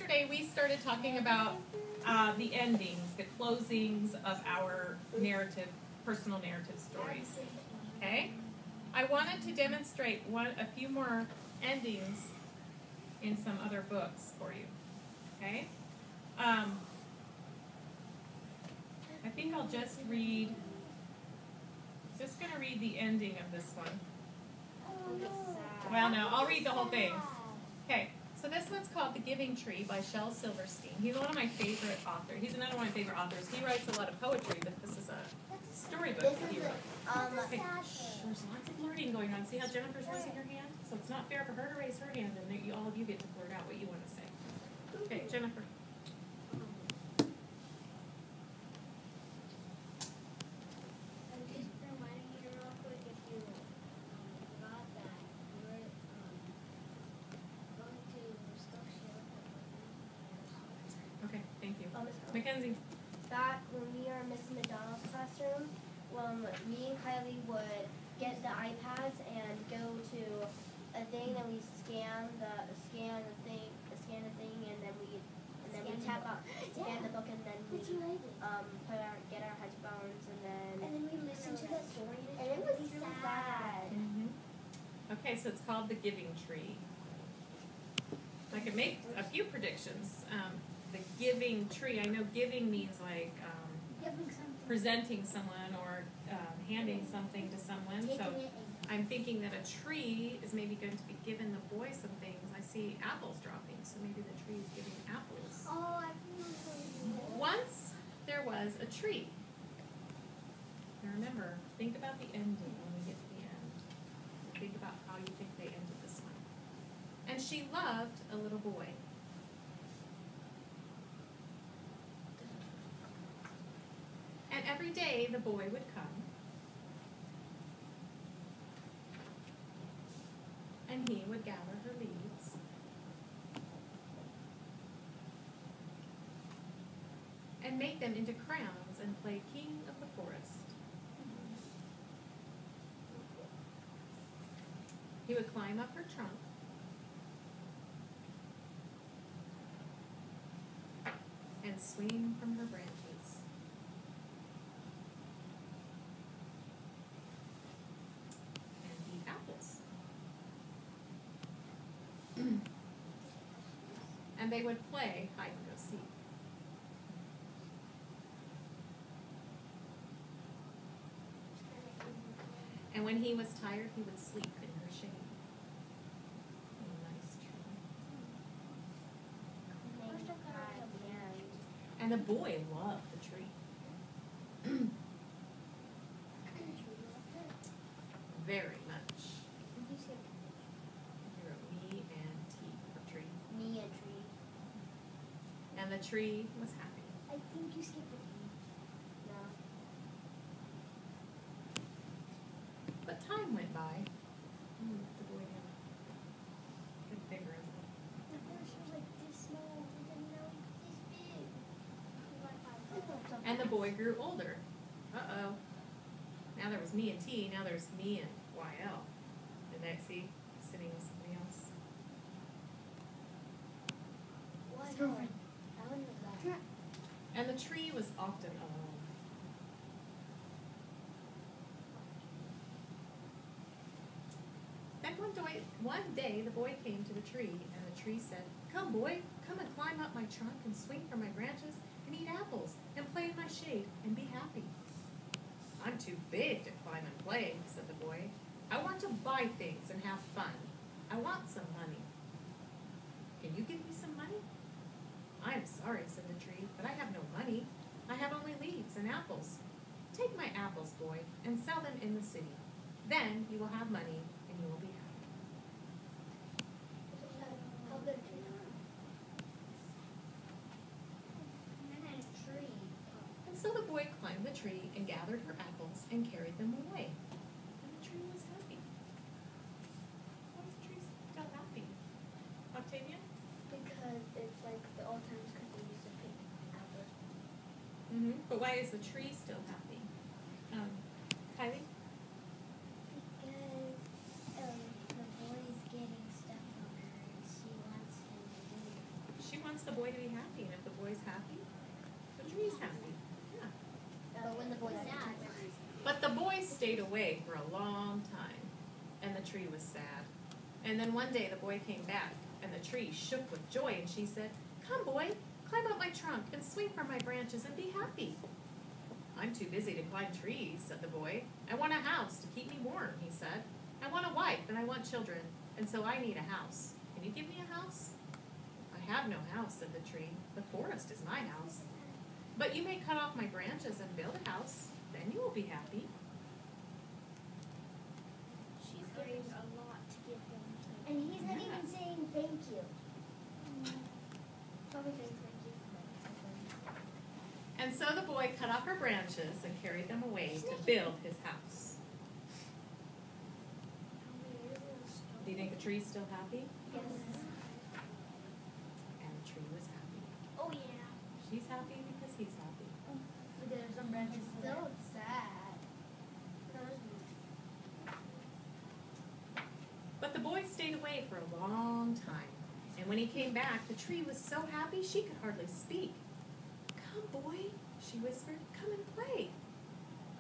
Yesterday we started talking about the endings, the closings of our narrative, personal narrative stories. Okay? I wanted to demonstrate a few more endings in some other books for you. Okay? I think I'll just going to read the ending of this one. Well, no, I'll read the whole thing. Okay. So this one's called The Giving Tree by Shel Silverstein. He's one of my favorite authors. He's another one of my favorite authors. He writes a lot of poetry, but this is a storybook that he wrote. Okay. There's lots of flirting going on. See how Jennifer's raising her hand? So it's not fair for her to raise her hand, and all of you get to flirt out what you want to say. Okay, Jennifer. Okay, thank you. Mackenzie. Back when we were in Miss McDonald's classroom, me and Kylie would get the iPads and go to a thing, and we scan the thing, and then we tap out, scan the book, and then we get our headphones, and then we listen to the story, and it was really sad. Okay, so it's called The Giving Tree. I could make a few predictions. The giving tree. I know giving means like presenting someone or handing something to someone. So I'm thinking that a tree is maybe going to be giving the boy some things. I see apples dropping, so maybe the tree is giving apples. Oh, Once there was a tree. Now remember, think about the ending when we get to the end. Think about how you think they ended this one. And she loved a little boy. And every day the boy would come, and he would gather her leaves, and make them into crowns and play king of the forest. He would climb up her trunk, and swing from her branches. And they would play hide and go seek. And when he was tired, he would sleep in her shade. A nice tree. And the boy loved the tree. Very much. And the tree was happy. I think you skipped it. No. But time went by. The boy got bigger. The first was like this small, and then now this big. And the boy grew older. Uh-oh. Now there was me and T. Now there's me and YL. And I see sitting with somebody else. What? And the tree was often alone. Then one day the boy came to the tree, and the tree said, "Come, boy, come and climb up my trunk and swing from my branches and eat apples and play in my shade and be happy." "I'm too big to climb and play," said the boy. "I want to buy things and have fun. I want some money. Can you give me some money?" "I'm sorry," said the tree, "but I have no money. I have only leaves and apples. Take my apples, boy, and sell them in the city. Then you will have money and you will be happy." And so the boy climbed the tree and gathered her apples and carried them away. And the tree was happy. Why is the tree still happy? Octavia? Because it's like the old times because they used to pick apples. But why is the tree still happy? Kylie? Because the boy is getting stuff from her, and she wants him to do it. She wants wants the boy to be happy, and if the boy's happy, the tree's happy. Yeah. But when the boy's sad. But the boy stayed away for a long time, and the tree was sad. And then one day the boy came back, and the tree shook with joy, and she said, "Come, boy, climb up my trunk and swing from my branches and be happy." "I'm too busy to climb trees," said the boy. "I want a house to keep me warm," he said. "I want a wife and I want children, and so I need a house. Can you give me a house?" "I have no house," said the tree. "The forest is my house. But you may cut off my branches and build a house. Then you will be happy." She's getting a lot to give him. And he's not even saying thank you. Probably saying thank you. And so the boy cut off her branches and carried them away to build his house. Do you think the tree's still happy? Yes. And the tree was happy. Oh yeah. She's happy because he's happy. Look, there's some branches. Still sad. But the boy stayed away for a long time. And when he came back, the tree was so happy she could hardly speak. "Come, boy," she whispered. "Come and play."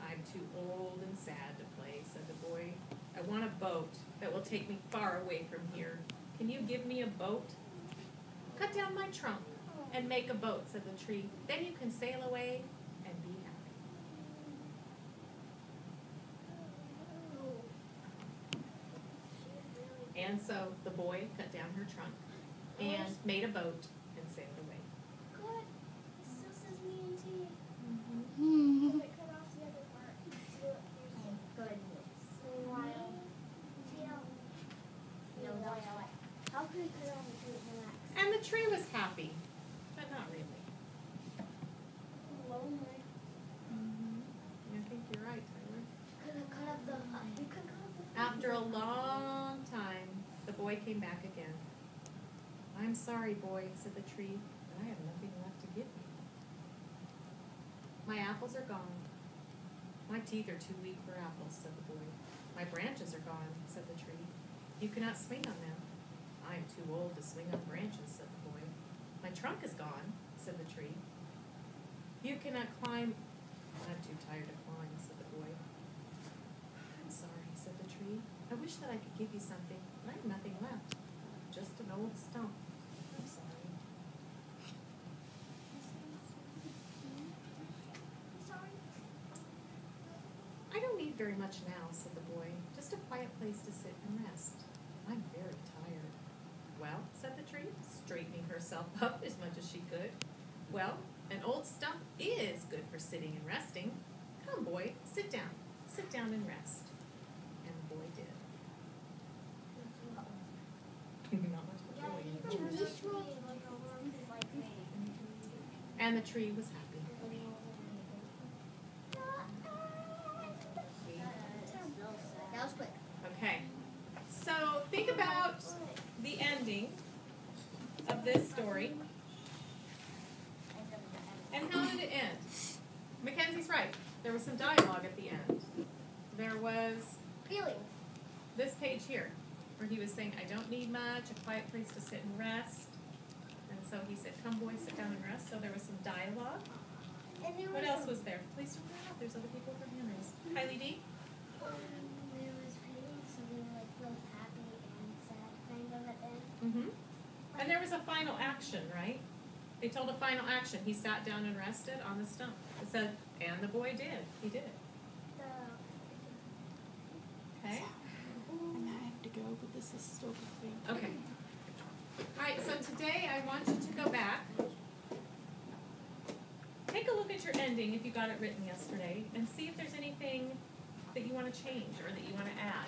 "I'm too old and sad to play," said the boy. "I want a boat that will take me far away from here. Can you give me a boat?" "Cut down my trunk and make a boat," said the tree. "Then you can sail away and be happy." And so the boy cut down her trunk and made a boat and sailed away. Good. It still says me and T. Mm-hmm. But cut off the other part. Goodness. Wild. No, wild. How could we cut off and do it relax? And the tree was happy, but not really. Lonely. I think you're right, Tyler. Could have cut off the. We could cut off the. After a long time, the boy came back again. "I'm sorry, boy," said the tree, "but I have nothing left to give you. My apples are gone. My teeth are too weak for apples," said the boy. "My branches are gone," said the tree. "You cannot swing on them." "I am too old to swing on branches," said the boy. "My trunk is gone," said the tree. "You cannot climb." "I'm too tired to climb," said the boy. "I'm sorry," said the tree. "I wish that I could give you something, but I have nothing left. Just an old stump. I'm sorry." Sorry. "I don't need very much now," said the boy. "Just a quiet place to sit and rest. I'm very tired." "Well," said the tree, straightening herself up as much as she could. "Well, an old stump is good for sitting and resting. Come, boy, sit down. Sit down and rest." And the boy did. Not much more joy. And the tree was happy. That was quick. Okay. So think about the ending of this story. And how did it end? Mackenzie's right. There was some dialogue at the end. There was Feeling. this page here, where he was saying, "I don't need much, a quiet place to sit and rest." And so he said, "Come, boy, sit down and rest." So there was some dialogue. And there What was else was there? Please don't go out. There's other people from Henry's. Kylie D? there was feeling, so they were like both happy and sad kind of at the end. Mm-hmm. And there was a final action, right? They told a final action. He sat down and rested on the stump. It said, and the boy did. He did it. Okay? And I have to go, but this is still the thing. Okay. All right, so today I want you to go back. Take a look at your ending if you got it written yesterday and see if there's anything that you want to change or that you want to add.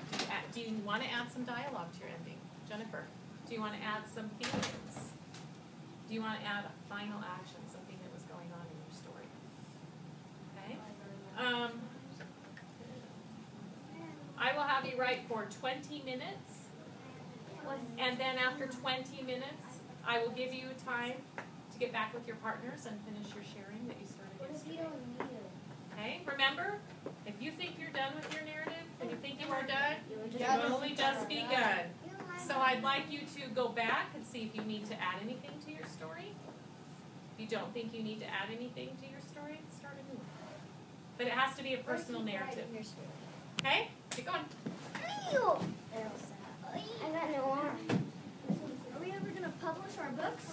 Do you want to add some dialogue to your ending? Jennifer, do you want to add some feelings? Do you want to add a final action, something that was going on in your story? Okay. I will have you write for 20 minutes. And then after 20 minutes, I will give you time to get back with your partners and finish your sharing that you started What if you yesterday. don't need it? Okay? Remember, if you think you're done with your narrative and you think you are done, You you will only just begun. You don't So I'd like you to go back and see if you need to add anything to your story. If you don't think you need to add anything to your story, start a new one. But it has to be a personal narrative. Okay? Keep going. I got no arm. Are we ever gonna publish our books?